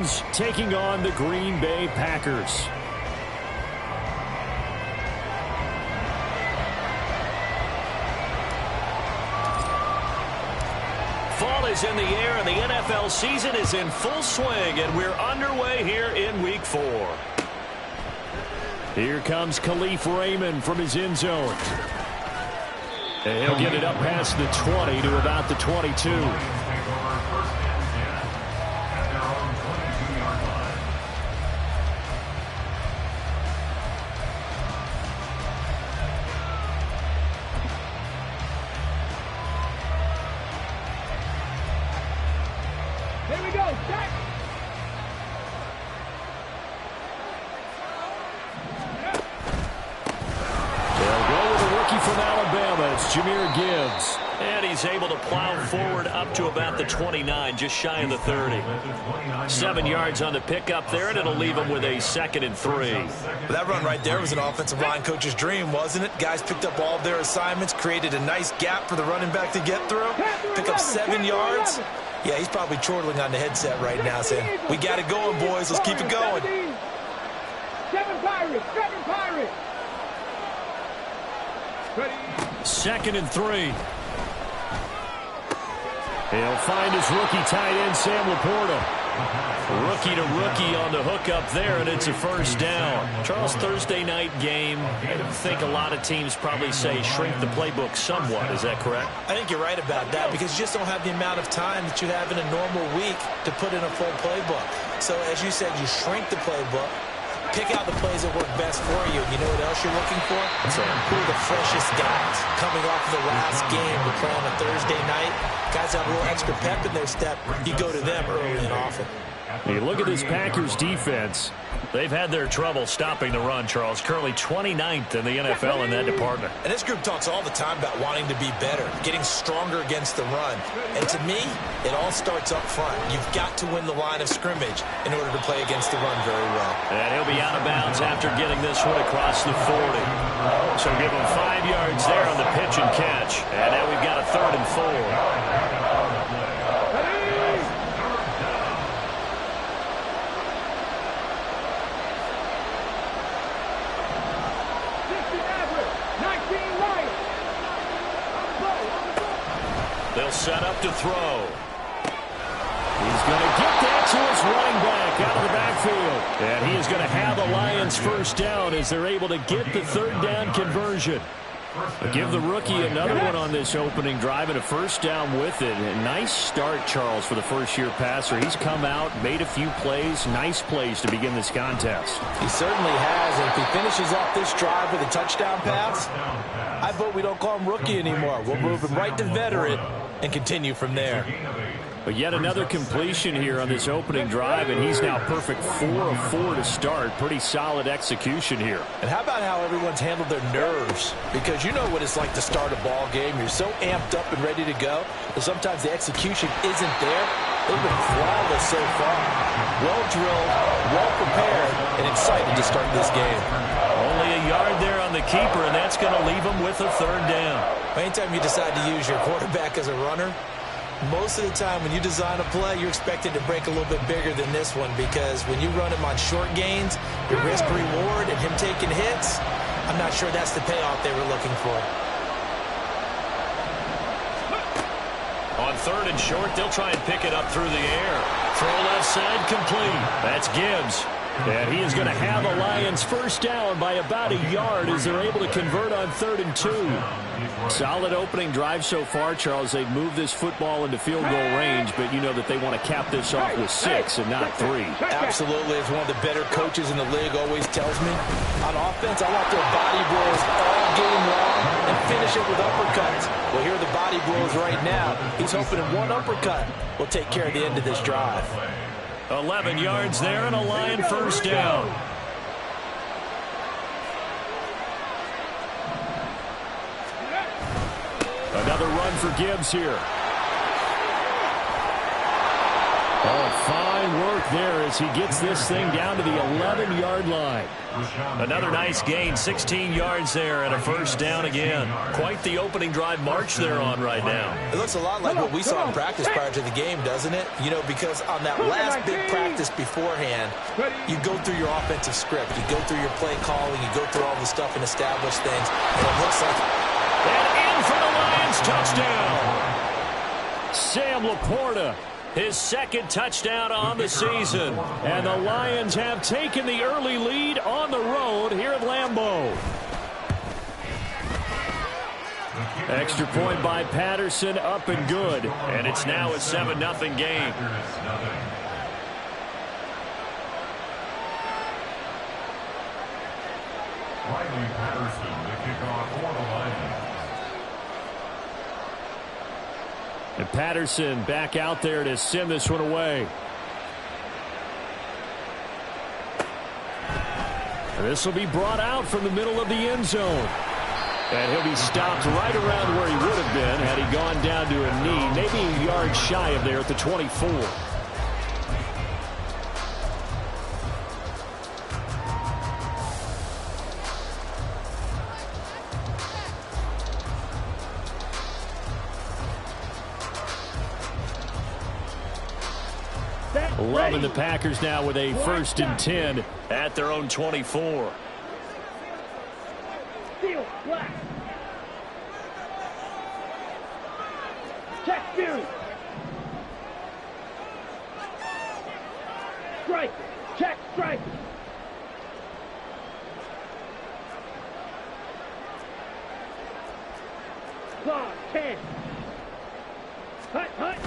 Falcons taking on the Green Bay Packers. Fall is in the air, and the NFL season is in full swing, and we're underway here in Week 4. Here comes Khalif Raymond from his end zone. And he'll get it up past the 20 to about the 22. Here we go, Jack. They'll go with a rookie from Alabama. It's Jahmyr Gibbs. And he's able to plow forward up to about the 29, just shy of the 30. 7 yards on the pickup there, and it'll leave him with a 2nd and 3. That run right there was an offensive line coach's dream, wasn't it? Guys picked up all of their assignments, created a nice gap for the running back to get through. Pick up 7 yards. Yeah, he's probably chortling on the headset right now saying, we got it going, boys. Let's keep it going. 7 Pirates, 7 Pirates. 2nd and 3. He'll find his rookie tight end, Sam Laporta. Rookie to rookie on the hook up there, and it's a first down. Charles, Thursday night game, I think a lot of teams probably say shrink the playbook somewhat. Is that correct? I think you're right about that because you just don't have the amount of time that you have in a normal week to put in a full playbook. So as you said, you shrink the playbook. Pick out the plays that work best for you. You know what else you're looking for? Who are the freshest guys coming off of the last game to play on a Thursday night? Guys have a little extra pep in their step. You go to them early and often. You look at this Packers defense. They've had their trouble stopping the run, Charles. Currently 29th in the NFL in that department. And this group talks all the time about wanting to be better, getting stronger against the run. And to me, it all starts up front. You've got to win the line of scrimmage in order to play against the run very well. And he'll be out of bounds after getting this one across the 40. So give him 5 yards there on the pitch and catch. And now we've got a 3rd and 4. They'll set up to throw. He's going to get that to his running back out of the backfield. And he is going to have the Lions first down as they're able to get the 3rd down conversion. Give the rookie another one on this opening drive and a first down with it. A nice start, Charles, for the first-year passer. He's come out, made a few plays, nice plays to begin this contest. He certainly has, and if he finishes off this drive with a touchdown pass, I vote we don't call him rookie anymore. We'll move him right to veteran and continue from there. But yet another completion here on this opening drive, and he's now perfect 4 of 4 to start. Pretty solid execution here. And how about how everyone's handled their nerves? Because you know what it's like to start a ball game. You're so amped up and ready to go, but sometimes the execution isn't there. They've been flawless so far. Well drilled, well prepared, and excited to start this game. Only a yard there on the keeper, and that's going to leave him with a 3rd down. Anytime you decide to use your quarterback as a runner, most of the time when you design a play, you're expected to break a little bit bigger than this one because when you run him on short gains, your risk-reward and him taking hits, I'm not sure that's the payoff they were looking for. On 3rd and short, they'll try and pick it up through the air. Throw left side complete. That's Gibbs. And he is going to have the Lions first down by about a yard as they're able to convert on 3rd and 2. Solid opening drive so far, Charles. They've moved this football into field goal range, but you know that they want to cap this off with 6 and not 3. Absolutely. As one of the better coaches in the league always tells me, on offense, I want their body blows all game long and finish it with uppercuts. Well, here are the body blows right now. He's hoping in one uppercut will take care of the end of this drive. 11 yards there and a Lion first down. Another run for Gibbs here. Oh, fine work there as he gets this thing down to the 11-yard line. Another nice gain, 16 yards there and a first down again. Quite the opening drive march they're on right now. It looks a lot like what we saw in practice prior to the game, doesn't it? You know, because on that last big practice beforehand, you go through your offensive script. You go through your play calling. You go through all the stuff and establish things. And it looks like... And in for the Lions, touchdown. Sam Laporta. His second touchdown on the season. And the Lions have taken the early lead on the road here at Lambeau. Extra point by Patterson, up and good. And it's now a 7-0 game. Riley Patterson, the kickoff for the Lions. And Patterson back out there to send this one away. And this will be brought out from the middle of the end zone. And he'll be stopped right around where he would have been had he gone down to a knee, maybe a yard shy of there at the 24. Loving the Packers now with a 1st and 10 at their own 24. Steal, black. Check, two. Strike, check, strike. Claw, 10. Hut, hut.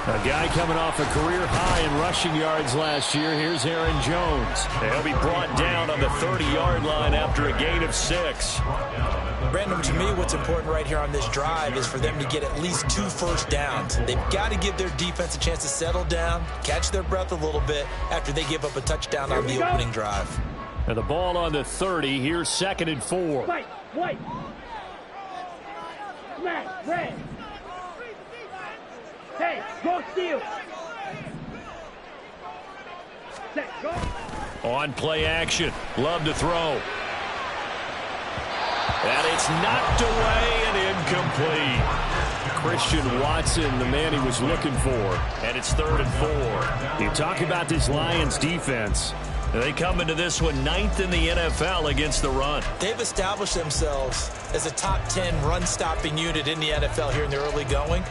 A guy coming off a career high in rushing yards last year. Here's Aaron Jones. He'll be brought down on the 30-yard line after a gain of 6. Brandon, to me, what's important right here on this drive is for them to get at least 2 first downs. They've got to give their defense a chance to settle down, catch their breath a little bit after they give up a touchdown on the opening drive. And the ball on the 30. Here's 2nd and 4. White, white. Smash, red. Hey, go steal. Set, go. On play action. Love to throw. And it's knocked away and incomplete. Christian Watson, the man he was looking for. And it's 3rd and 4. You talk about this Lions defense. They come into this one 9th in the NFL against the run. They've established themselves as a top 10 run-stopping unit in the NFL here in the early going.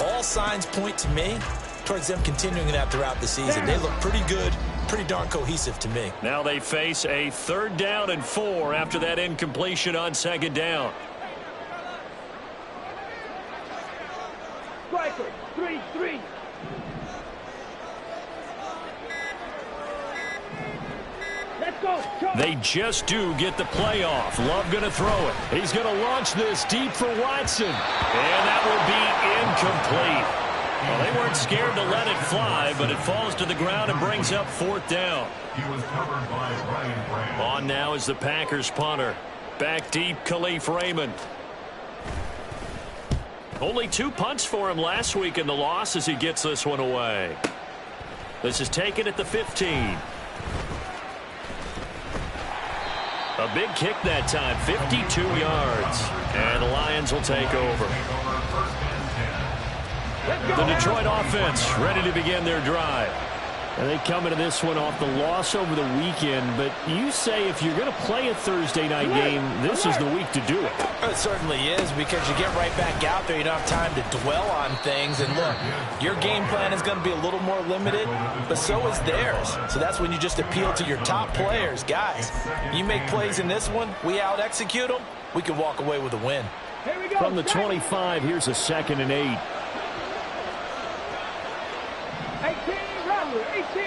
All signs point to me towards them continuing that throughout the season. They look pretty good, pretty darn cohesive to me. Now they face a 3rd down and 4 after that incompletion on 2nd down. Striker, 3-3. Let's go. They just do get the playoff. Love going to throw it. He's going to launch this deep for Watson. And that will be incomplete. Well, they weren't scared to let it fly, but it falls to the ground and brings up 4th down. He was covered by Ryan Grant. On now is the Packers punter. Back deep, Khalif Raymond. Only 2 punts for him last week in the loss as he gets this one away. This is taken at the 15. A big kick that time, 52 yards. And the Lions will take over. The Detroit offense ready to begin their drive. And they come into this one off the loss over the weekend. But you say if you're going to play a Thursday night game, this is the week to do it. It certainly is, because you get right back out there. You don't have time to dwell on things. And look, your game plan is going to be a little more limited, but so is theirs. So that's when you just appeal to your top players. Guys, you make plays in this one, we out-execute them, we can walk away with a win. Here we go. From the 25, here's a 2nd and 8. 18, Robert, 18.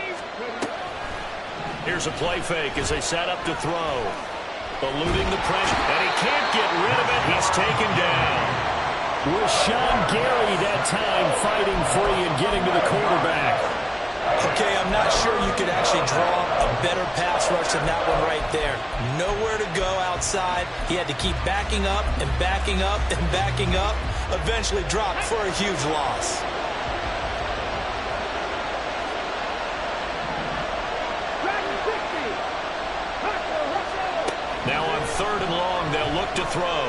Here's a play fake as they set up to throw. Eluding the pressure, and he can't get rid of it. He's taken down. Rashawn Gary that time fighting free and getting to the quarterback. Okay, I'm not sure you could actually draw a better pass rush than that one right there. Nowhere to go outside. He had to keep backing up and backing up and backing up. Eventually dropped for a huge loss. to throw.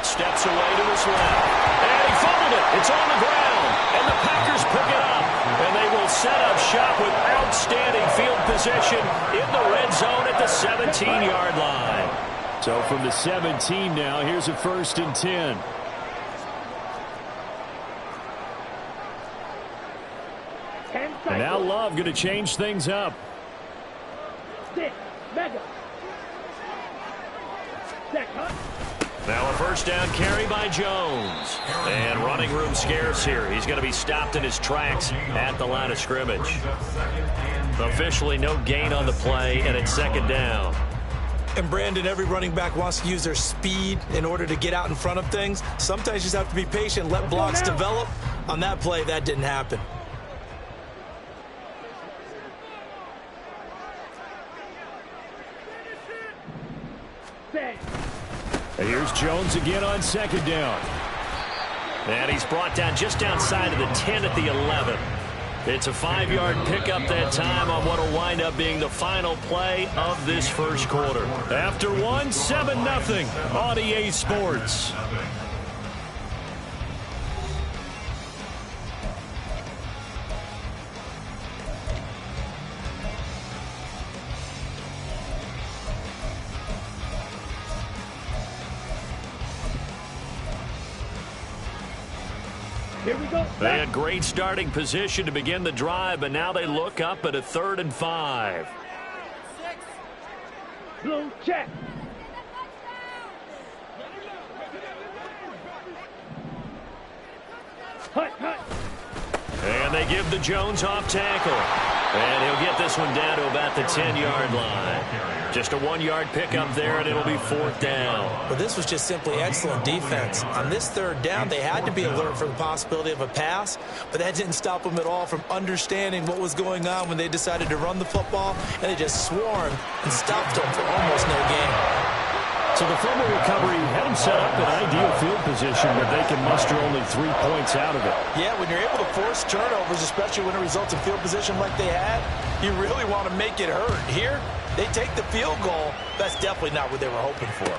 Steps away to his left. And he fumbled it. It's on the ground. And the Packers pick it up. And they will set up shop with outstanding field position in the red zone at the 17-yard line. So from the 17 now, here's a 1st and 10. And now Love going to change things up. Now a 1st down carry by Jones. And running room scarce here. He's going to be stopped in his tracks at the line of scrimmage. Officially no gain on the play, and it's 2nd down. And Brandon, every running back wants to use their speed in order to get out in front of things. Sometimes you just have to be patient, let blocks develop. On that play, that didn't happen. And here's Jones again on 2nd down. And he's brought down just outside of the 10 at the 11. It's a 5-yard pickup that time on what will wind up being the final play of this 1st quarter. After 1, 7-0 on EA Sports. Here we go. They had great starting position to begin the drive, but now they look up at a 3rd and 5. Blue check. Hut, hut. And they give the Jones off tackle. And he'll get this one down to about the 10-yard line. Just a 1-yard pickup there, and it'll be 4th down. But this was just simply excellent defense. On this 3rd down, they had to be alert for the possibility of a pass, but that didn't stop them at all from understanding what was going on when they decided to run the football, and they just swarmed and stopped them for almost no gain. So the fumble recovery had them set up in ideal field position, but they can muster only 3 points out of it. Yeah, when you're able to force turnovers, especially when it results in field position like they had, you really want to make it hurt. Here, they take the field goal. That's definitely not what they were hoping for.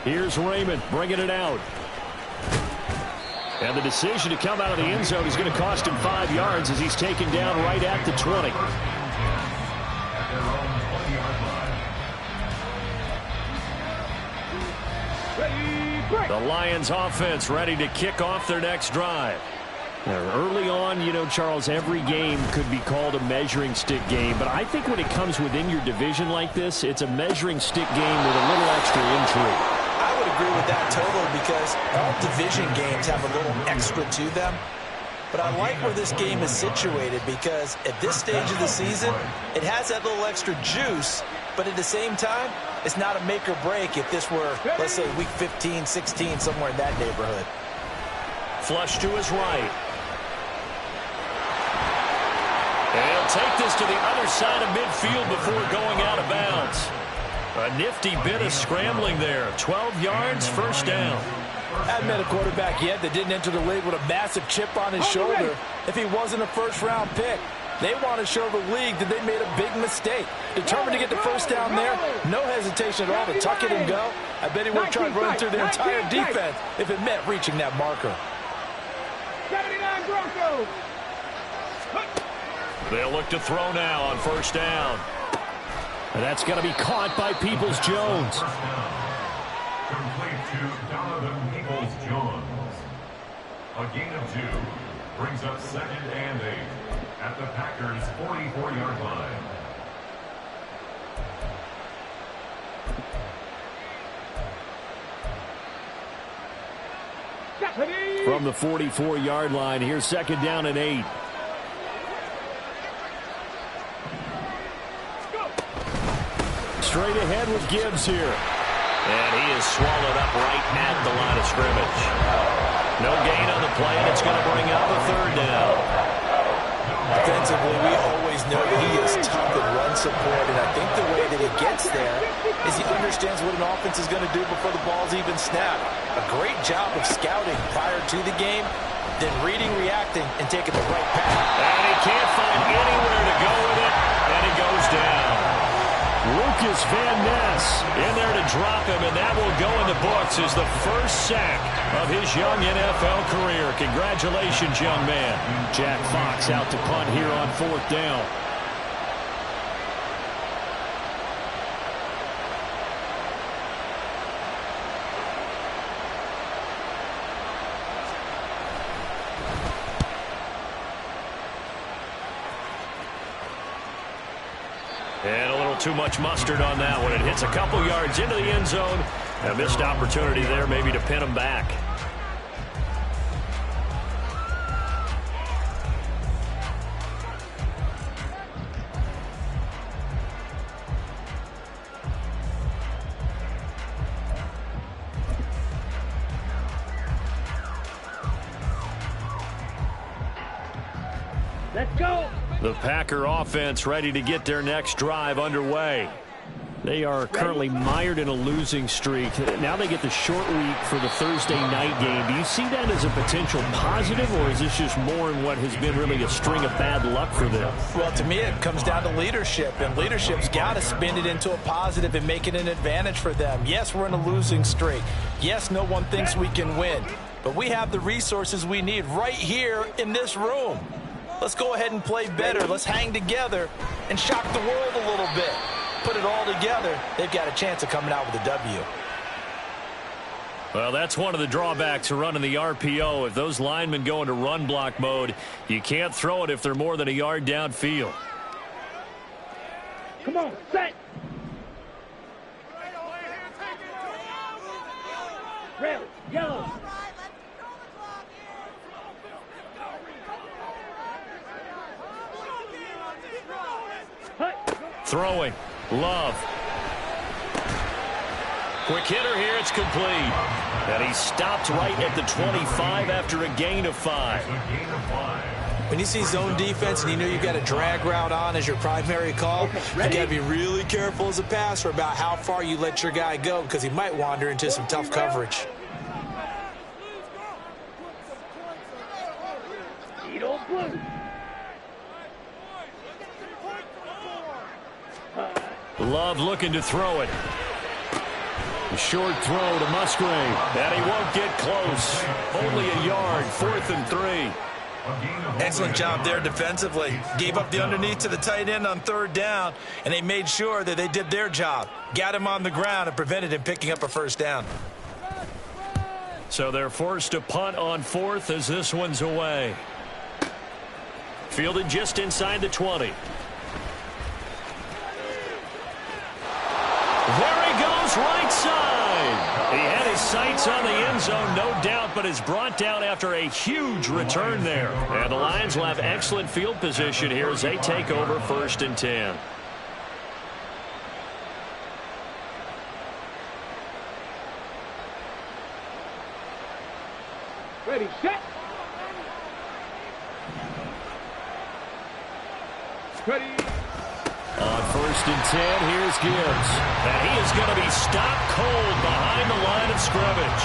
Here's Raymond bringing it out. And the decision to come out of the end zone is going to cost him 5 yards as he's taken down right at the 20. The Lions offense ready to kick off their next drive. Now, early on, you know, Charles, every game could be called a measuring stick game, but I think when it comes within your division like this, it's a measuring stick game with a little extra intrigue. I would agree with that totally because all division games have a little extra to them. But I like where this game is situated because at this stage of the season, it has that little extra juice, but at the same time, it's not a make or break if this were, let's say, week 15, 16, somewhere in that neighborhood. Flush to his right. And he'll take this to the other side of midfield before going out of bounds. A nifty bit of scrambling there. 12 yards, 1st down. I haven't met a quarterback yet that didn't enter the league with a massive chip on his shoulder if he wasn't a first-round pick. They want to show the league that they made a big mistake. Determined to get the 1st down there, no hesitation at all to tuck it and go. I bet he would have tried running through the entire defense if it meant reaching that marker. 79 Broncos. They'll look to throw now on 1st down. And that's going to be caught by Peoples-Jones. Complete to Donovan Peoples-Jones. A gain of 2 brings up 2nd and 8 at the Packers' 44-yard line. From the 44-yard line, here's 2nd down and 8. Straight ahead with Gibbs here. And he is swallowed up right at the line of scrimmage. No gain on the play, and it's going to bring up a 3rd down. Defensively, we always know that he is tough in run support, and I think the way that he gets there is he understands what an offense is going to do before the ball's even snapped. A great job of scouting prior to the game, then reading, reacting, and taking the right path. And he can't find anywhere to go with it, and he goes down. Luke Lucas Van Ness in there to drop him, and that will go in the books as the first sack of his young NFL career. Congratulations, young man. Jack Fox out to punt here on 4th down. And a little too much mustard on that one. It hits a couple yards into the end zone. A missed opportunity there maybe to pin him back. Let's go. The Packer offense ready to get their next drive underway. They are currently mired in a losing streak. Now they get the short week for the Thursday night game. Do you see that as a potential positive, or is this just more in what has been really a string of bad luck for them? Well, to me, it comes down to leadership, and leadership's got to spin it into a positive and make it an advantage for them. Yes, we're in a losing streak. Yes, no one thinks we can win, but we have the resources we need right here in this room. Let's go ahead and play better. Let's hang together and shock the world a little bit. Put it all together, they've got a chance of coming out with a W. Well, that's one of the drawbacks of running the RPO. If those linemen go into run block mode, you can't throw it if they're more than a yard downfield. Come on, set. Red, yellow. Throwing. Love. Quick hitter here. It's complete. And he stopped right at the 25 after a gain of 5. When you see zone defense and you know you've got a drag route on as your primary call, you got to be really careful as a passer about how far you let your guy go because he might wander into some tough coverage. Edo blue. Love looking to throw it. A short throw to Musgrave. And he won't get close. Only a yard. 4th and 3. Excellent job there defensively. Gave up the underneath to the tight end on 3rd down, and they made sure that they did their job. Got him on the ground and prevented him picking up a 1st down. So they're forced to punt on 4th as this one's away. Fielded just inside the 20. There he goes, right side. He had his sights on the end zone, no doubt, but is brought down after a huge return there. And the Lions will have excellent field position here as they take over 1st and 10. Ready, set. Ready. On 1st and 10, here's Gibbs. And he is going to be stopped cold behind the line of scrimmage.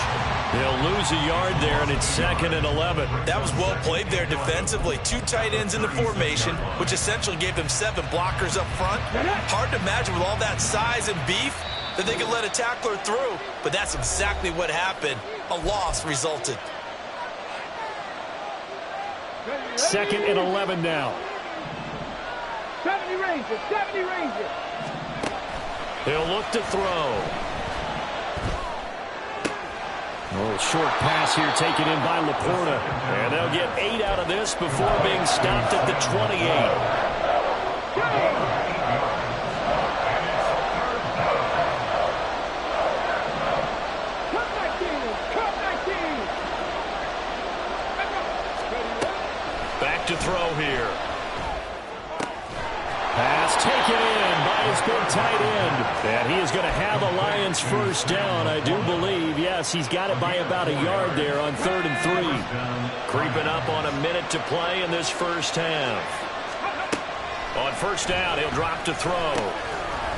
He'll lose a yard there, and it's 2nd and 11. That was well played there defensively. 2 tight ends in the formation, which essentially gave them 7 blockers up front. Hard to imagine with all that size and beef that they could let a tackler through, but that's exactly what happened. A loss resulted. 2nd and 11 now. 70 Rangers, 70 Rangers. He'll look to throw. A little short pass here taken in by Laporta. And they'll get 8 out of this before being stopped at the 28. Back to throw here. Pass taken in by his big tight end. And he is going to have the Lions 1st down, I do believe. Yes, he's got it by about a yard there on 3rd and 3. Creeping up on a minute to play in this first half. On 1st down, he'll drop to throw.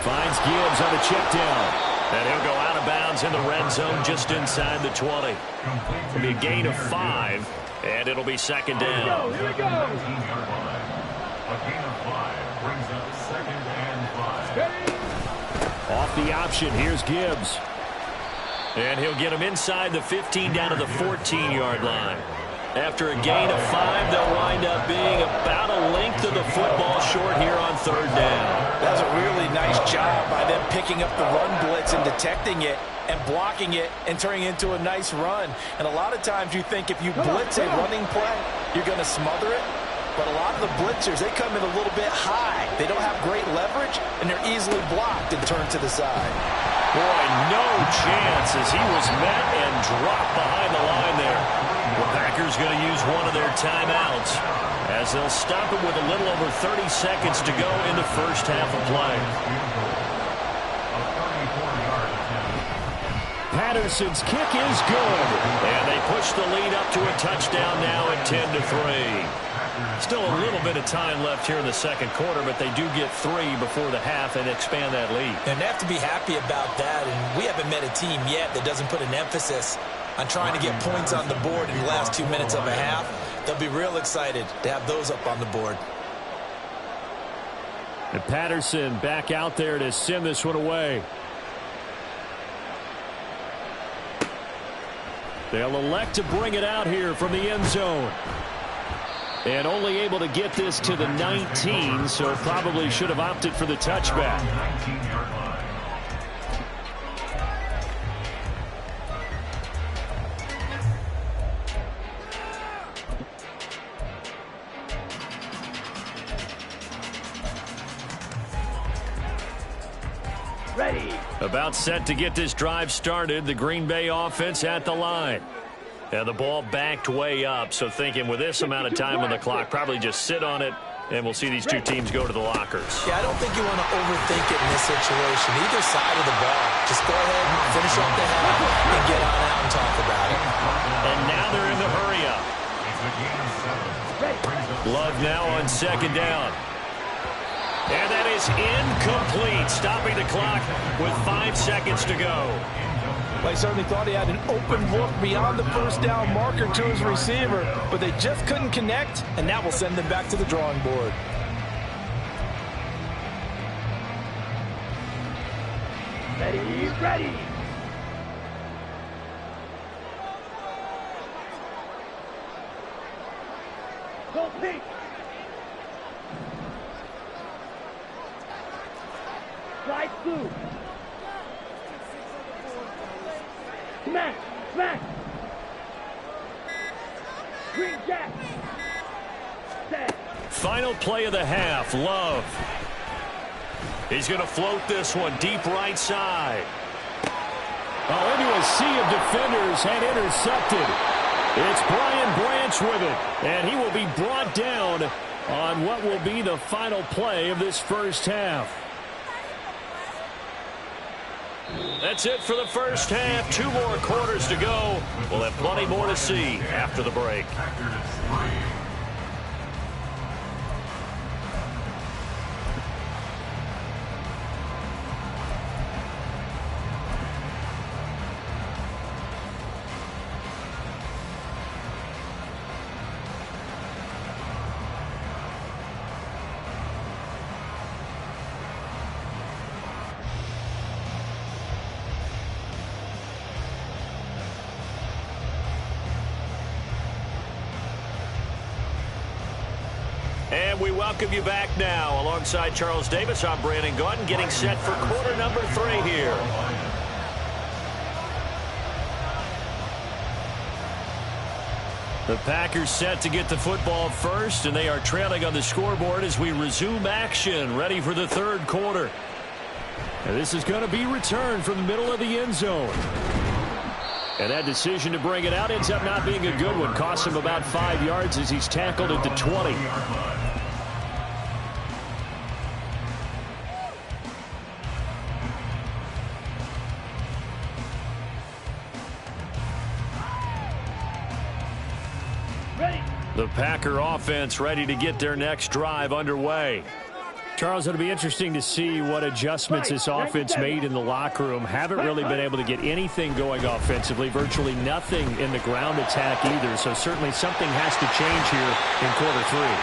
Finds Gibbs on the check down. And he'll go out of bounds in the red zone just inside the 20. It'll be a gain of 5, and it'll be 2nd down. Here we go. A gain of 5 brings up 2nd and 5. Off the option, here's Gibbs. And he'll get him inside the 15 down to the 14-yard line. After a gain of 5, they'll wind up being about a length of the football short here on third down. That's a really nice job by them picking up the run blitz and detecting it and blocking it and turning it into a nice run. And a lot of times you think if you blitz a running play, you're going to smother it. But a lot of the blitzers, they come in a little bit high. They don't have great leverage, and they're easily blocked and turned to the side. Boy, no chance as he was met and dropped behind the line there. The Packers going to use one of their timeouts as they'll stop it with a little over 30 seconds to go in the first half of play. Patterson's kick is good. And they push the lead up to a touchdown now at 10-3. Still a little bit of time left here in the second quarter, but they do get 3 before the half and expand that lead. And they have to be happy about that, and we haven't met a team yet that doesn't put an emphasis on trying to get points on the board in the last 2 minutes of a half. They'll be real excited to have those up on the board. And Patterson back out there to send this one away. They'll elect to bring it out here from the end zone. And only able to get this to the 19, so probably should have opted for the touchback. Ready. About set to get this drive started. The Green Bay offense at the line. And the ball backed way up, so thinking with this amount of time on the clock, probably just sit on it, and we'll see these two teams go to the lockers. Yeah, I don't think you want to overthink it in this situation. Either side of the ball. Just go ahead and finish up the half and get on out and talk about it. And now they're in the hurry-up. Love now on second down. And that is incomplete, stopping the clock with 5 seconds to go. Well, he certainly thought he had an open look beyond the first down marker to his receiver, but they just couldn't connect, and that will send them back to the drawing board. Ready, ready. Go pink. Slide through. Smack, smack. Green jack. Set. Final play of the half, Love. He's going to float this one deep right side. Oh, into a sea of defenders and intercepted. It's Brian Branch with it, and he will be brought down on what will be the final play of this first half. That's it for the first half. 2 more quarters to go. We'll have plenty more to see after the break. And we welcome you back now. Alongside Charles Davis, I'm Brandon Gaudin, getting set for quarter number 3 here. The Packers set to get the football first, and they are trailing on the scoreboard as we resume action, ready for the third quarter. And this is going to be returned from the middle of the end zone. And that decision to bring it out ends up not being a good one. Costs him about 5 yards as he's tackled at the 20. The Packer offense ready to get their next drive underway. Charles, it'll be interesting to see what adjustments this offense made in the locker room. Haven't really been able to get anything going offensively, virtually nothing in the ground attack either. So certainly something has to change here in quarter three.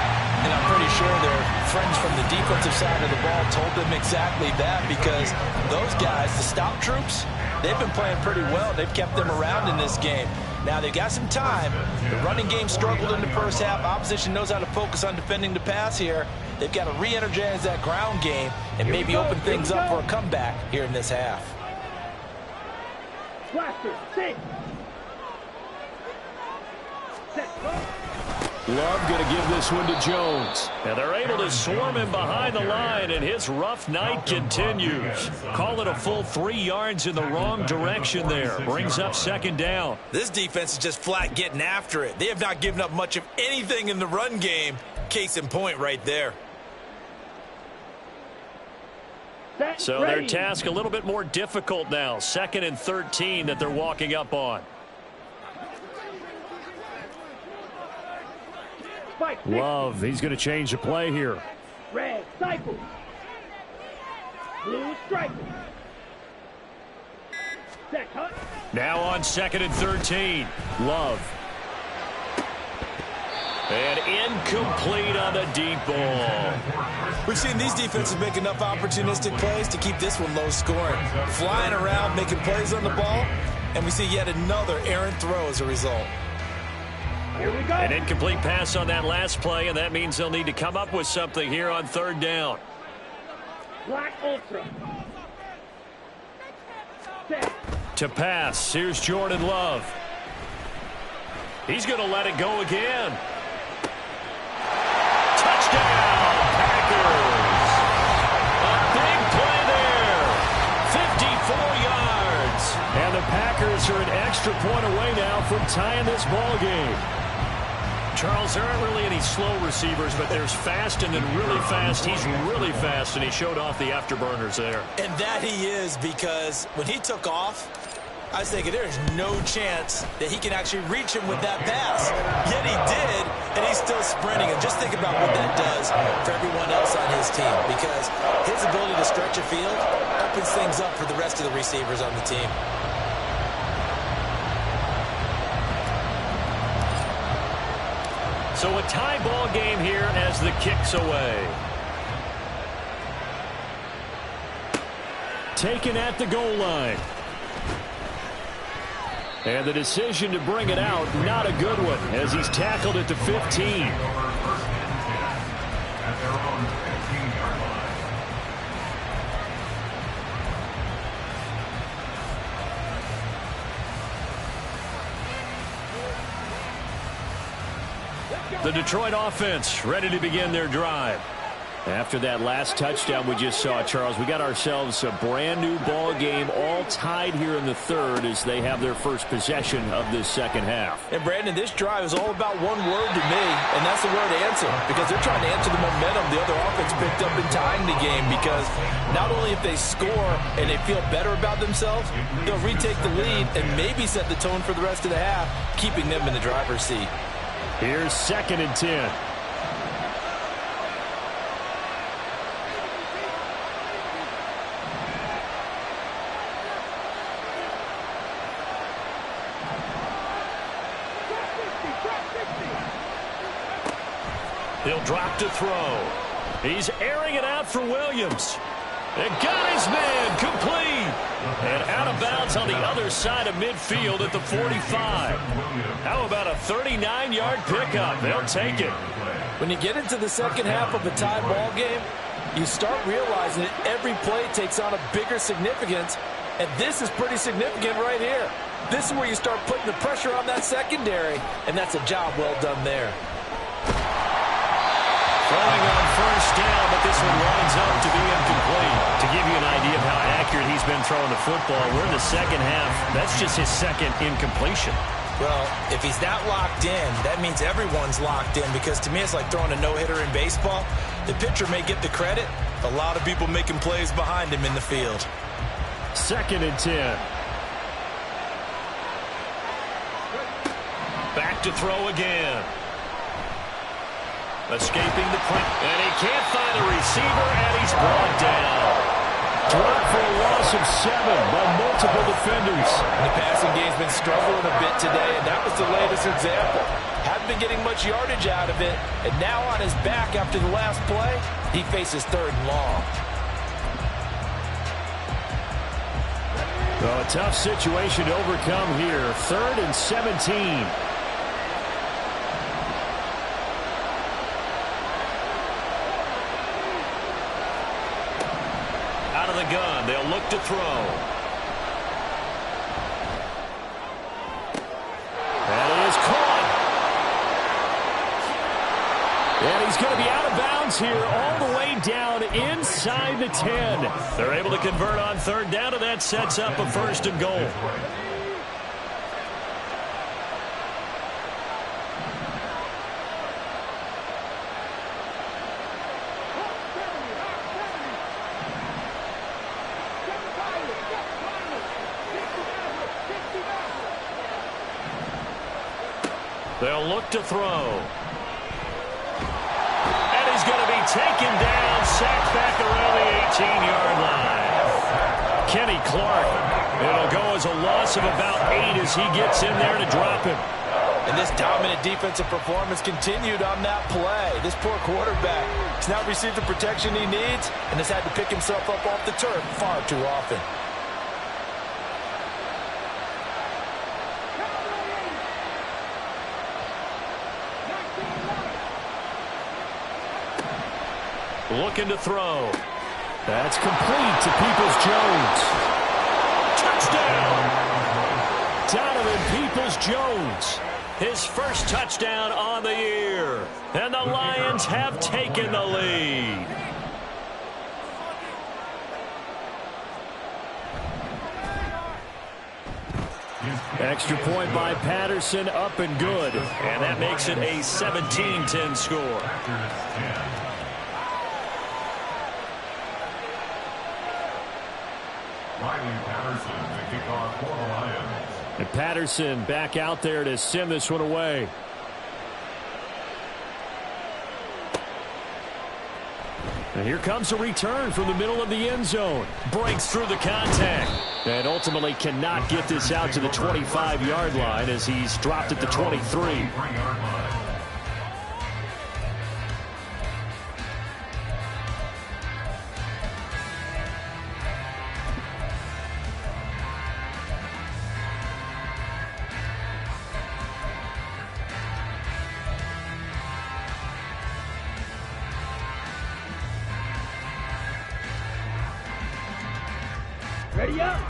And I'm pretty sure their friends from the defensive side of the ball told them exactly that, because those guys, the stop troops, they've been playing pretty well. They've kept them around in this game. Now, they've got some time. The running game struggled in the first half. Opposition knows how to focus on defending the pass here. They've got to re-energize that ground game and maybe open things up for a comeback here in this half. Blaster, six. Set, go. Love going to give this one to Jones. And they're able to swarm him behind the line, and his rough night continues. Call it a full 3 yards in the wrong direction there. Brings up second down. This defense is just flat getting after it. They have not given up much of anything in the run game. Case in point right there. So their task a little bit more difficult now. 2nd and 13 that they're walking up on. Love, he's going to change the play here. Red, cycle. Blue, striker. Set, cut. Now on 2nd and 13. Love. And incomplete on the deep ball. We've seen these defenses make enough opportunistic plays to keep this one low scoring. Flying around, making plays on the ball, and we see yet another errant throw as a result. Here we go. An incomplete pass on that last play, and that means they'll need to come up with something here on 3rd down. Black Ultra. Set. To pass, here's Jordan Love. He's going to let it go again. Touchdown, Packers. A big play there. 54 yards. And the Packers are an extra point away now from tying this ball game. Charles, there aren't really any slow receivers, but there's fast and then really fast. He's really fast, and he showed off the afterburners there. And that he is, because when he took off, I was thinking there's no chance that he can actually reach him with that pass. Yet he did, and he's still sprinting. And just think about what that does for everyone else on his team, because his ability to stretch a field opens things up for the rest of the receivers on the team. So a tie ball game here as the kick's away. Taken at the goal line. And the decision to bring it out, not a good one, as he's tackled at the 15. At their own 15-yard line. The Detroit offense ready to begin their drive. After that last touchdown we just saw, Charles, we got ourselves a brand new ball game, all tied here in the 3rd as they have their first possession of this 2nd half. And Brandon, this drive is all about one word to me, and that's the word answer, because they're trying to answer the momentum the other offense picked up in tying the game, because not only if they score and they feel better about themselves, they'll retake the lead and maybe set the tone for the rest of the half, keeping them in the driver's seat. Here's 2nd and 10. He'll drop to throw. He's airing it out for Williams. And got his man complete. And out of bounds on the other side of midfield at the 45. How about a 39-yard pickup? They'll take it. When you get into the 2nd half of a tie ball game, you start realizing that every play takes on a bigger significance. And this is pretty significant right here. This is where you start putting the pressure on that secondary. And that's a job well done there. Throwing on 1st down, but this one lines up to be incomplete. To give you an idea of how accurate he's been throwing the football, we're in the 2nd half. That's just his 2nd incompletion. Well, if he's that locked in, that means everyone's locked in, because to me it's like throwing a no-hitter in baseball. The pitcher may get the credit. A lot of people making plays behind him in the field. 2nd and 10. Back to throw again. Escaping the press. And he can't find a receiver, and he's brought down. Dropped for a loss of 7 by multiple defenders. And the passing game's been struggling a bit today, and that was the latest example. Haven't been getting much yardage out of it, and now on his back after the last play, he faces 3rd and long. Well, a tough situation to overcome here. 3rd and 17. Out of the gun, they'll look to throw. And it is caught. And he's going to be out of bounds here all the way down inside the 10. They're able to convert on 3rd down, and that sets up a 1st and goal. They'll look to throw. And he's going to be taken down, sacked back around the 18-yard line. Kenny Clark. It'll go as a loss of about 8 as he gets in there to drop him. And this dominant defensive performance continued on that play. This poor quarterback has not received the protection he needs and has had to pick himself up off the turf far too often. Looking to throw. That's complete to Peoples-Jones. Touchdown! Donovan Peoples-Jones. His first touchdown on the year. And the Lions have taken the lead. Extra point by Patterson, up and good. And that makes it a 17-10 score. And Patterson back out there to send this one away. And here comes a return from the middle of the end zone. Breaks through the contact. And ultimately cannot get this out to the 25-yard line as he's dropped at the 23.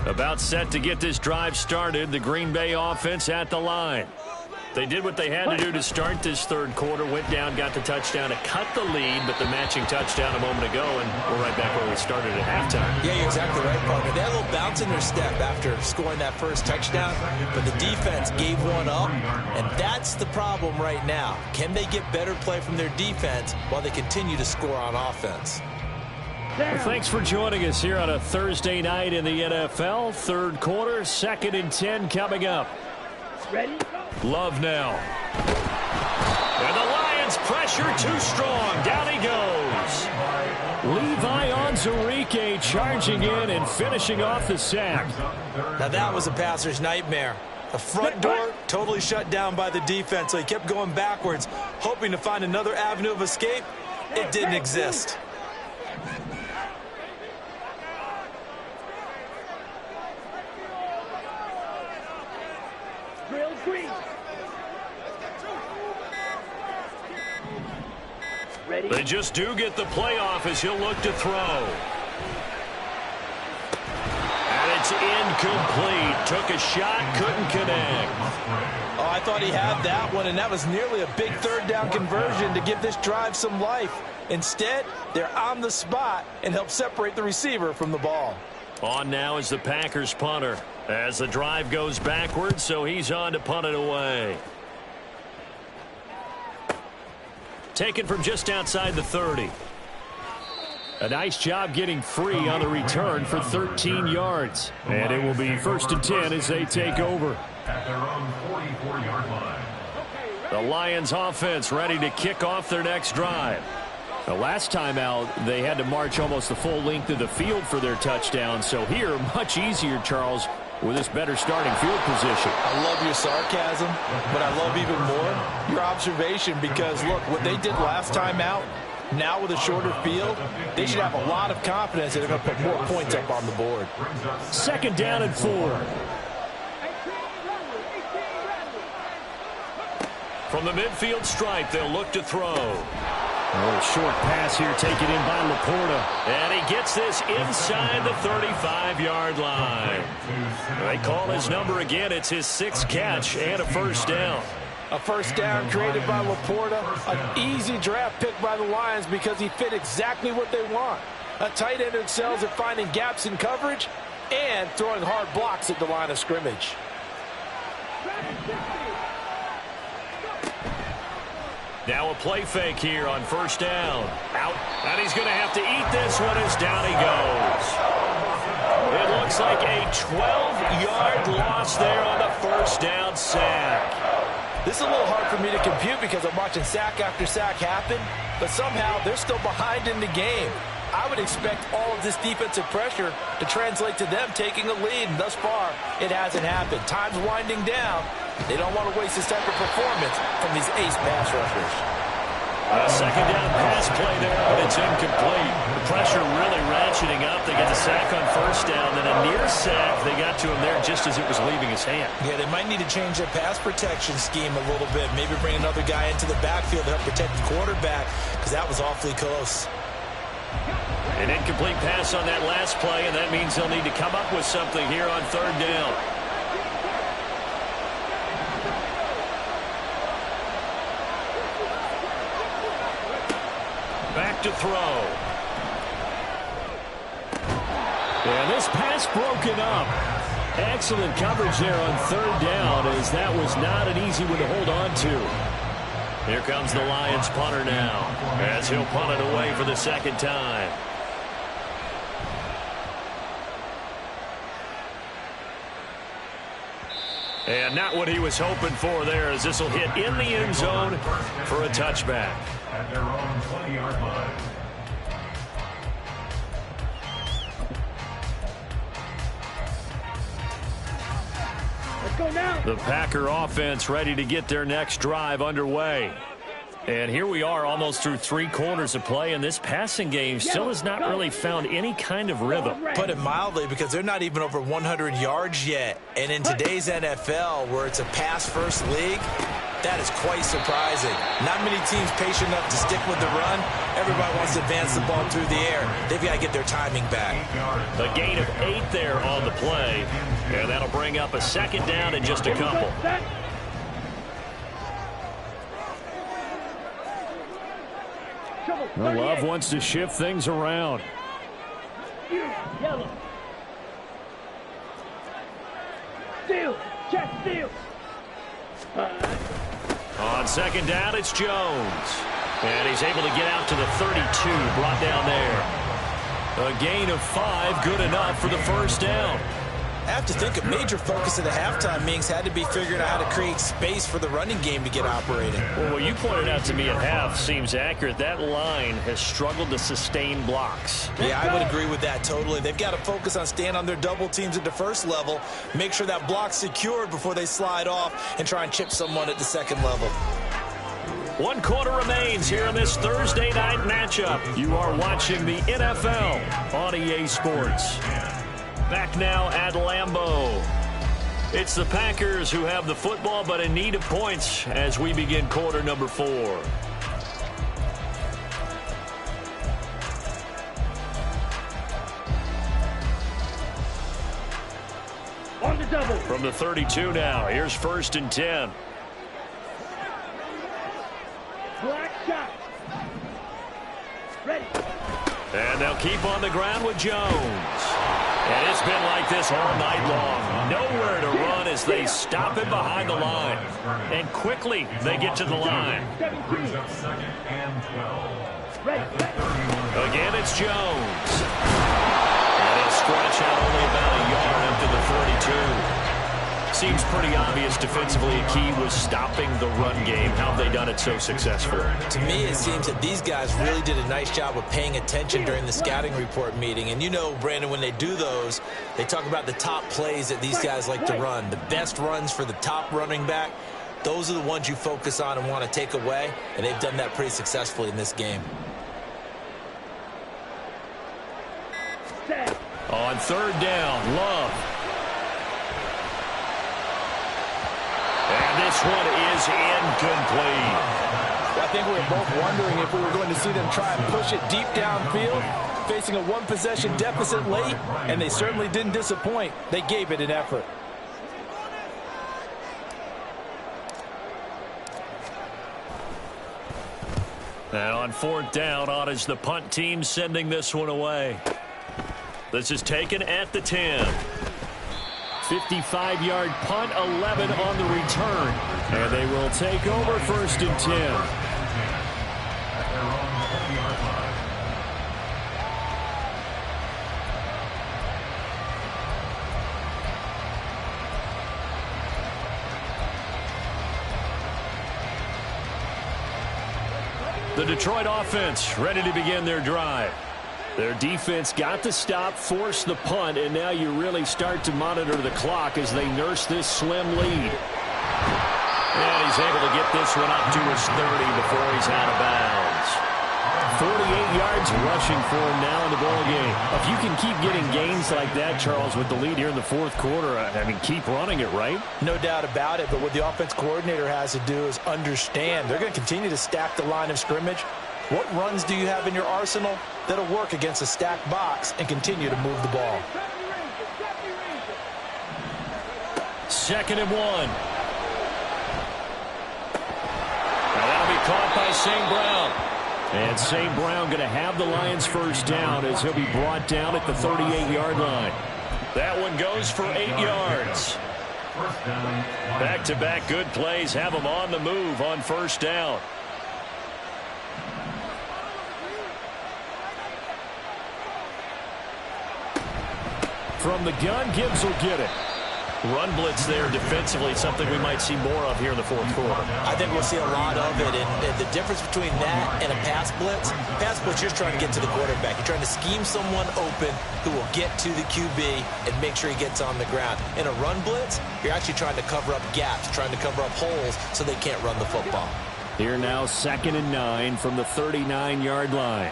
About set to get this drive started. The Green Bay offense at the line. They did what they had to do to start this 3rd quarter. Went down, got the touchdown to cut the lead, but the matching touchdown a moment ago, and we're right back where we started at halftime. Yeah, you're exactly right, partner. They had a little bounce in their step after scoring that first touchdown, but the defense gave one up, and that's the problem right now. Can they get better play from their defense while they continue to score on offense? Well, thanks for joining us here on a Thursday night in the NFL. 3rd quarter, 2nd and 10 coming up. Ready? Love now. And the Lions pressure too strong. Down he goes. Levi Onwuzurike charging in and finishing off the sack. Now that was a passer's nightmare. The front door totally shut down by the defense, so he kept going backwards, hoping to find another avenue of escape. It didn't exist. They just do get the playoff as he'll look to throw. And it's incomplete. Took a shot, couldn't connect. Oh, I thought he had that one, and that was nearly a big 3rd down conversion to give this drive some life. Instead, they're on the spot and help separate the receiver from the ball. On now is the Packers punter as the drive goes backwards, so he's on to punt it away. Taken from just outside the 30. A nice job getting free on the return for 13 yards. And it will be 1st and 10 as they take over. At their own 44-yard line. The Lions offense ready to kick off their next drive. The last time out, they had to march almost the full length of the field for their touchdown. So here, much easier, Charles, with this better starting field position. I love your sarcasm, but I love even more your observation because, look, what they did last time out, now with a shorter field, they should have a lot of confidence that they're going to put more points up on the board. 2nd down and 4. From the midfield stripe, they'll look to throw. A little short pass here taken in by Laporta. And he gets this inside the 35-yard line. They call his number again. It's his 6th catch and a 1st down. A 1st down created by Laporta. An easy draft pick by the Lions because he fit exactly what they want. A tight end excels at finding gaps in coverage and throwing hard blocks at the line of scrimmage. Now a play fake here on 1st down. Out. And he's going to have to eat this one as down he goes. It looks like a 12-yard loss there on the 1st down sack. This is a little hard for me to compute because I'm watching sack after sack happen, but somehow they're still behind in the game. I would expect all of this defensive pressure to translate to them taking a lead, and thus far, it hasn't happened. Time's winding down. They don't want to waste this type of performance from these ace pass rushers. A 2nd down pass play there, but it's incomplete. The pressure really ratcheting up. They get the sack on 1st down, then a near sack. They got to him there just as it was leaving his hand. Yeah, they might need to change their pass protection scheme a little bit. Maybe bring another guy into the backfield to help protect the quarterback, because that was awfully close. An incomplete pass on that last play, and that means they'll need to come up with something here on 3rd down. Back to throw. And this pass broken up. Excellent coverage there on 3rd down, as that was not an easy one to hold on to. Here comes the Lions punter now, as he'll punt it away for the 2nd time. And not what he was hoping for there, as this will hit in the end zone for a touchback. At their own 20-yard line. Let's go now. The Packer offense ready to get their next drive underway. And here we are almost through 3 quarters of play, and this passing game still has not really found any kind of rhythm. Put it mildly, because they're not even over 100 yards yet. And in today's NFL, where it's a pass-first league, that is quite surprising. Not many teams patient enough to stick with the run. Everybody wants to advance the ball through the air. They've got to get their timing back. A gain of 8 there on the play, and that'll bring up a 2nd down in just a couple. Love wants to shift things around. Yellow. Steal. Check steal. On 2nd down, it's Jones. And he's able to get out to the 32, brought down there. A gain of 5, good enough for the 1st down. I have to think a major focus of the halftime meetings had to be figuring out how to create space for the running game to get operating. Well, what you pointed out to me at half seems accurate. That line has struggled to sustain blocks. Yeah, I would agree with that totally. They've got to focus on staying on their double teams at the 1st level, make sure that block's secured before they slide off and try and chip someone at the 2nd level. 1 quarter remains here in this Thursday night matchup. You are watching the NFL on EA Sports. Back now at Lambeau. It's the Packers who have the football, but in need of points as we begin quarter number 4. On the double. From the 32 now, here's 1st and 10. Black shot. Ready. And they'll keep on the ground with Jones. And it's been like this all night long. Nowhere to run as they stop it behind the line. And quickly they get to the line. 17. Brings up 2nd and 12. Ready. Again, it's Jones. And he'll stretch out only about a yard up to the 42. seems pretty obvious defensively. A key was stopping the run game. How have they done it so successfully? To me, it seems that these guys really did a nice job of paying attention during the scouting report meeting. And you know, Brandon, when they do those, they talk about the top plays that these guys like to run. The best runs for the top running back, those are the ones you focus on and want to take away. And they've done that pretty successfully in this game. On third down, Love. And this one is incomplete. I think we were both wondering if we were going to see them try and push it deep downfield, facing a one-possession deficit late, and they certainly didn't disappoint. They gave it an effort. And on fourth down, on is the punt team sending this one away. This is taken at the 10. 55-yard punt, 11 on the return. And they will take over first and 10. The Detroit offense ready to begin their drive. Their defense got the stop, forced the punt, and now you really start to monitor the clock as they nurse this slim lead. And he's able to get this one up to his 30 before he's out of bounds. 48 yards rushing for him now in the ball game. If you can keep getting gains like that, Charles, with the lead here in the fourth quarter, I mean, keep running it, right? No doubt about it, but what the offense coordinator has to do is understand they're going to continue to stack the line of scrimmage. What runs do you have in your arsenal that'll work against a stacked box and continue to move the ball? 2nd and 1. Now that'll be caught by St. Brown. And St. Brown going to have the Lions first down as he'll be brought down at the 38-yard line. That one goes for 8 yards. Back-to-back good plays have them on the move on first down. From the gun, Gibbs will get it. Run blitz there defensively, something we might see more of here in the fourth quarter. I think we'll see a lot of it, and the difference between that and a pass blitz, you're just trying to get to the quarterback. You're trying to scheme someone open who will get to the QB and make sure he gets on the ground. In a run blitz, you're actually trying to cover up gaps, trying to cover up holes so they can't run the football. Here now, 2nd and 9 from the 39-yard line.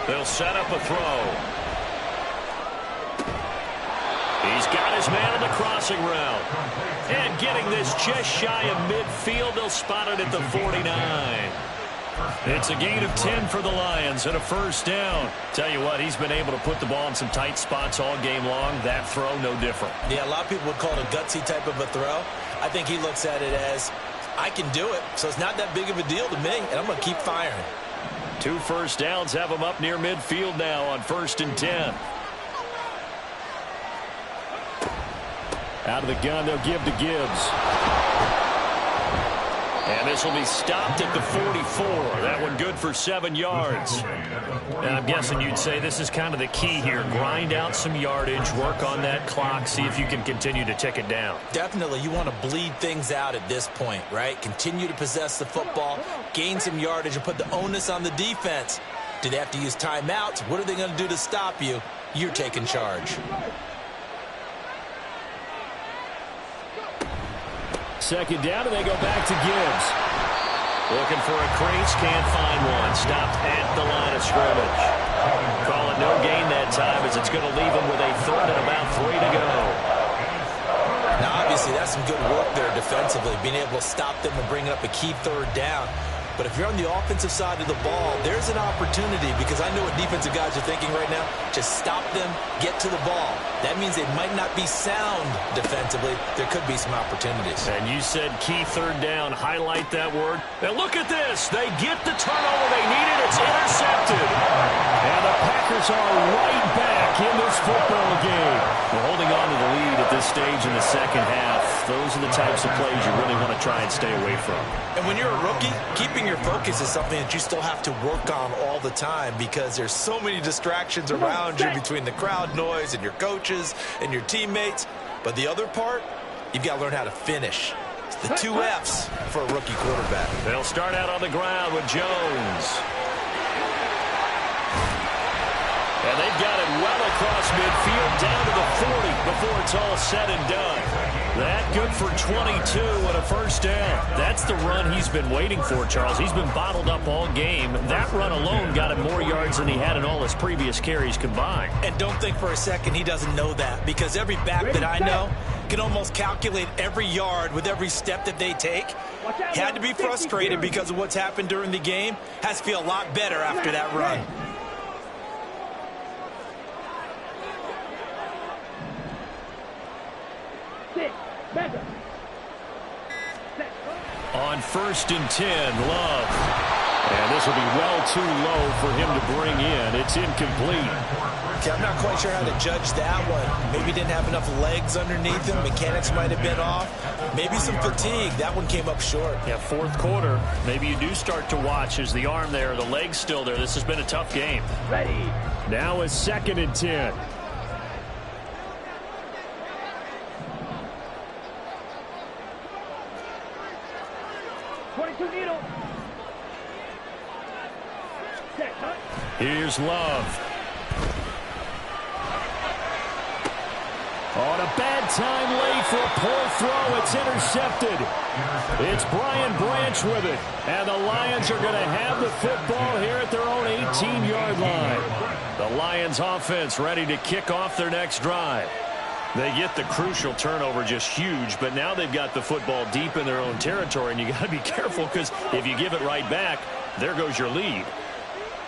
They'll set up a throw. He's got his man on the crossing route. And getting this just shy of midfield, they'll spot it at the 49. It's a gain of 10 for the Lions and a first down. Tell you what, he's been able to put the ball in some tight spots all game long. That throw, no different. Yeah, a lot of people would call it a gutsy type of a throw. I think he looks at it as, I can do it, so it's not that big of a deal to me, and I'm going to keep firing. 2 first downs have him up near midfield now on 1st and 10. Out of the gun, they'll give to Gibbs. And this will be stopped at the 44. That one good for 7 yards. And I'm guessing you'd say this is kind of the key here. Grind out some yardage, work on that clock, see if you can continue to tick it down. Definitely, you want to bleed things out at this point, right? Continue to possess the football, gain some yardage, and put the onus on the defense. Do they have to use timeouts? What are they going to do to stop you? You're taking charge. 2nd down, and they go back to Gibbs. Looking for a crease, can't find one. Stopped at the line of scrimmage. Call it no gain that time as it's going to leave him with a 3rd and about 3 to go. Now, obviously, that's some good work there defensively, being able to stop them and bring up a key 3rd down. But if you're on the offensive side of the ball, there's an opportunity because I know what defensive guys are thinking right now. Just stop them, get to the ball. That means they might not be sound defensively. There could be some opportunities. And you said key 3rd down. Highlight that word. And look at this. They get the turnover they needed. It's intercepted. And the Packers are right back in this football game. They're holding on to the lead at this stage in the second half, those are the types of plays you really want to try and stay away from. And when you're a rookie, keeping your focus is something that you still have to work on all the time because there's so many distractions around you between the crowd noise and your coaches and your teammates. But the other part, you've got to learn how to finish. It's the 2 F's for a rookie quarterback. They'll start out on the ground with Jones. And they've got it well across midfield down to the 40 before it's all said and done. That good for 22 and a first down. That's the run he's been waiting for, Charles. He's been bottled up all game. That run alone got him more yards than he had in all his previous carries combined. And don't think for a second he doesn't know that, because every back that I know can almost calculate every yard with every step that they take. Had to be frustrated because of what's happened during the game. Has to feel a lot better after that run. On 1st and 10, Love. And this will be well too low for him to bring in. It's incomplete. Okay, I'm not quite sure how to judge that one. Maybe didn't have enough legs underneath him. Mechanics might have been off. Maybe some fatigue. That one came up short. Yeah, 4th quarter. Maybe you do start to watch as the arm there, the leg's still there. This has been a tough game. Ready. Now is 2nd and 10. Here's Love. On a bad time late for a poor throw. It's intercepted. It's Brian Branch with it. And the Lions are going to have the football here at their own 18-yard line. The Lions offense ready to kick off their next drive. They get the crucial turnover, just huge, but now they've got the football deep in their own territory, and you got to be careful because if you give it right back, there goes your lead.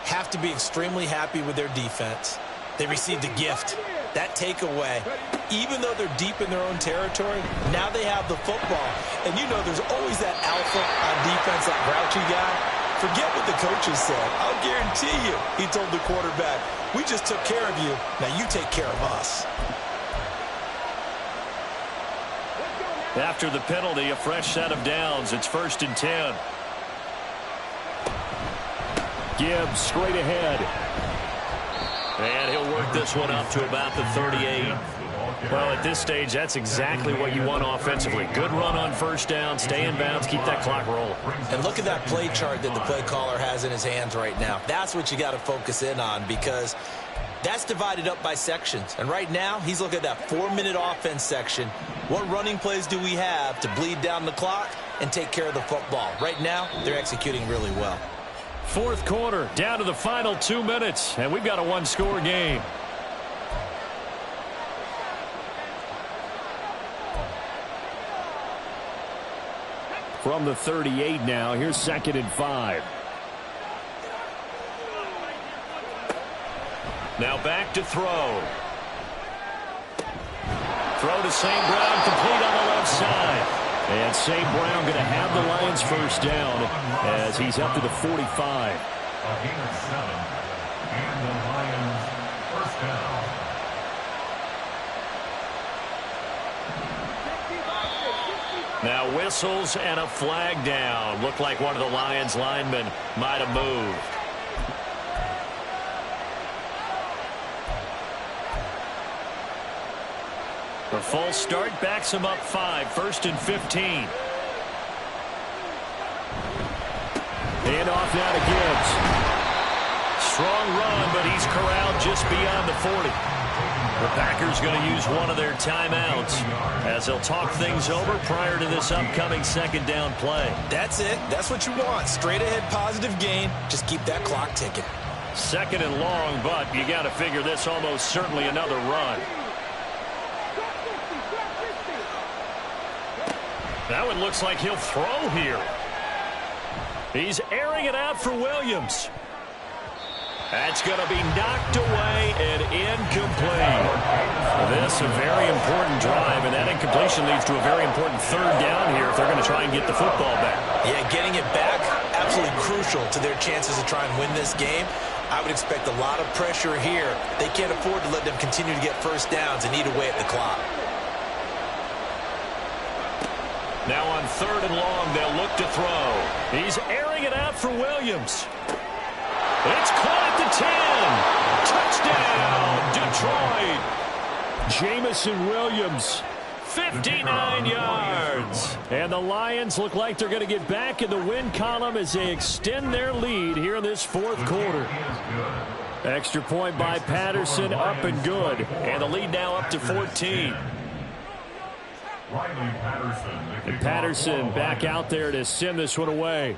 Have to be extremely happy with their defense. They received a gift. That takeaway, even though they're deep in their own territory, now they have the football. And you know there's always that alpha on defense, that grouchy guy. Forget what the coaches said. I'll guarantee you, he told the quarterback, we just took care of you. Now you take care of us. After the penalty, a fresh set of downs. It's 1st and 10. Gibbs straight ahead. And he'll work this one up to about the 38. Well, at this stage, that's exactly what you want offensively. Good run on 1st down, stay in bounds, keep that clock rolling. And look at that play chart that the play caller has in his hands right now. That's what you got to focus in on, because that's divided up by sections. And right now, he's looking at that 4-minute offense section. What running plays do we have to bleed down the clock and take care of the football? Right now, they're executing really well. 4th quarter, down to the final 2 minutes, and we've got a 1-score game. From the 38 now, here's 2nd and 5. Now back to throw. Throw to St. Brown, complete on the left side. And St. Brown going to have the Lions first down as he's up to the 45. A gain of 7, and the Lions first down. Now whistles and a flag down. Looked like one of the Lions linemen might have moved. The false start backs him up 5, 1st and 15. And off now to Gibbs. Strong run, but he's corralled just beyond the 40. The Packers going to use one of their timeouts as they'll talk things over prior to this upcoming 2nd down play. That's it. That's what you want. Straight ahead positive gain. Just keep that clock ticking. 2nd and long, but you got to figure this almost certainly another run. Now it looks like he'll throw here. He's airing it out for Williams. That's going to be knocked away and incomplete. This a very important drive, and that incompletion leads to a very important 3rd down here if they're going to try and get the football back. Yeah, getting it back, absolutely crucial to their chances to try and win this game. I would expect a lot of pressure here. They can't afford to let them continue to get 1st downs and eat away at the clock. Now on 3rd and long, they'll look to throw. He's airing it out for Williams. It's caught at the 10. Touchdown, Detroit. Jamison Williams, 59 yards. And the Lions look like they're going to get back in the win column as they extend their lead here in this 4th quarter. Extra point by Patterson, up and good. And the lead now up to 14. And Patterson back out there to send this one away.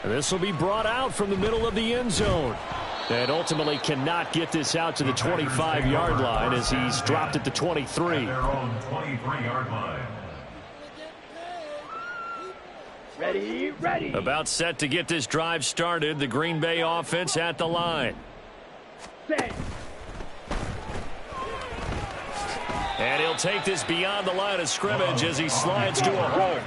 And this will be brought out from the middle of the end zone. And ultimately cannot get this out to the 25-yard line as he's dropped at the 23. Their own 23-yard line. Ready, ready. About set to get this drive started. The Green Bay offense at the line. Set. And he'll take this beyond the line of scrimmage as he slides to a hole.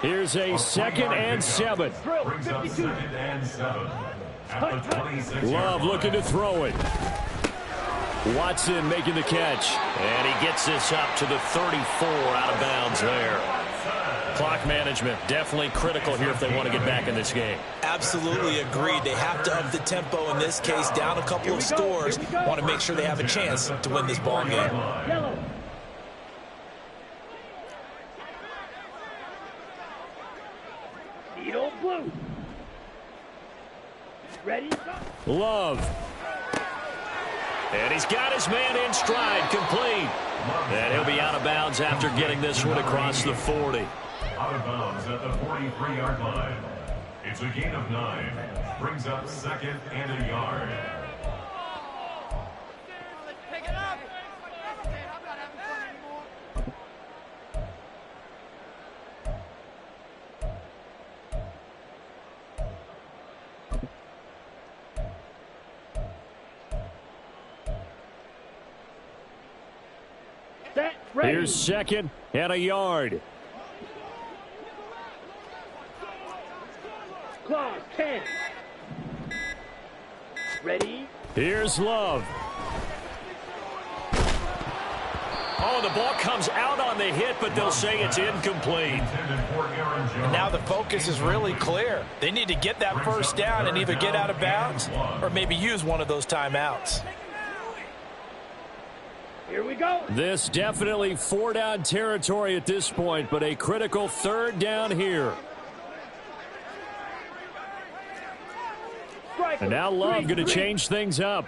Here's a 2nd and 7. Brings up 2nd and 7 at the 26. Love looking to throw it. Watson making the catch. And he gets this up to the 34, out of bounds there. Clock management definitely critical here if they want to get back in this game. Absolutely agreed. They have to up the tempo in this case, down a couple of scores. Want to make sure they have a chance to win this ball game. Yellow. Needle blue. Ready, go. Love. And he's got his man in stride, complete. And he'll be out of bounds after getting this one across the 40. Out of bounds at the 43-yard line. It's a gain of 9. Brings up 2nd and a yard. Pick it up. I'm not having fun anymore. Set, ready. Here's 2nd and a yard. Clause 10. Ready. Here's Love. Oh, the ball comes out on the hit, but they'll say it's incomplete. And now the focus is really clear. They need to get that first down and either get out of bounds or maybe use one of those timeouts. Here we go. This definitely 4-down territory at this point, but a critical 3rd down here. And now Love going to change things up.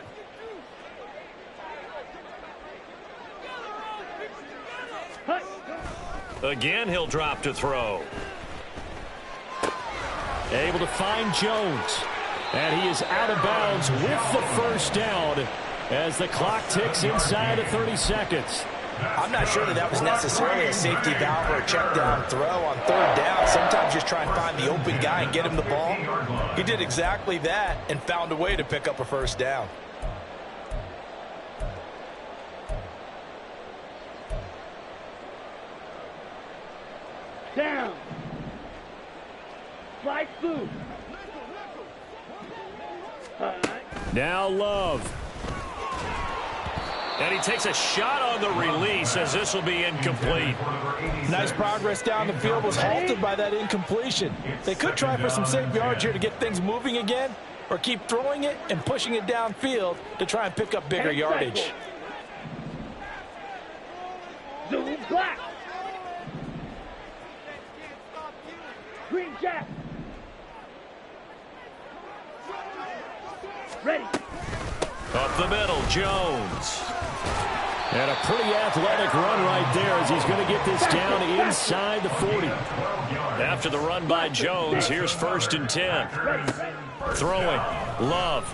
Again, he'll drop to throw. Able to find Jones. And he is out of bounds with the first down as the clock ticks inside of 30 seconds. I'm not sure that was necessarily a safety valve or a check down throw on 3rd down. Sometimes just try and find the open guy and get him the ball. He did exactly that and found a way to pick up a first down. Down. Slide through. Now Love. And he takes a shot on the release as this will be incomplete. Nice progress down the field was halted by that incompletion. They could try for some safe yards here to get things moving again, or keep throwing it and pushing it downfield to try and pick up bigger yardage. Zoom black. Green jack. Ready. Up the middle, Jones. And a pretty athletic run right there as he's going to get this down inside the 40. After the run by Jones, here's 1st and 10. Throwing, Love.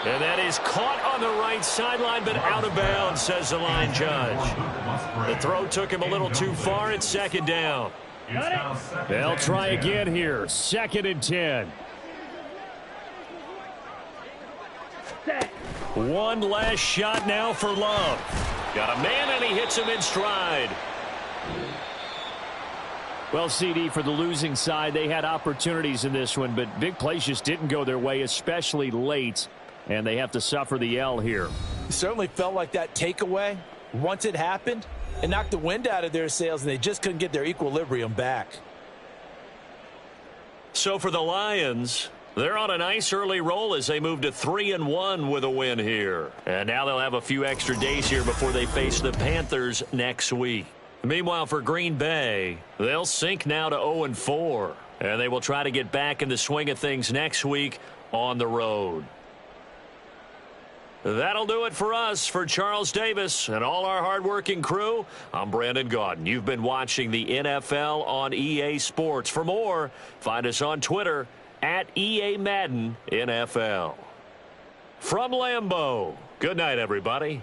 And that is caught on the right sideline, but out of bounds, says the line judge. The throw took him a little too far. It's 2nd down. They'll try again here. 2nd and 10. One last shot now for Love. Got a man, and he hits him in stride. Well, CD, for the losing side, they had opportunities in this one, but big plays just didn't go their way, especially late, and they have to suffer the L here. certainly felt like that takeaway, once it happened, it knocked the wind out of their sails, and they just couldn't get their equilibrium back. So for the Lions, they're on a nice early roll as they move to 3-1 with a win here. And now they'll have a few extra days here before they face the Panthers next week. Meanwhile, for Green Bay, they'll sink now to 0-4. And they will try to get back in the swing of things next week on the road. That'll do it for us. For Charles Davis and all our hardworking crew, I'm Brandon Gaudin. You've been watching the NFL on EA Sports. For more, find us on Twitter at EA Madden NFL. From Lambeau, good night, everybody.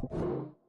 You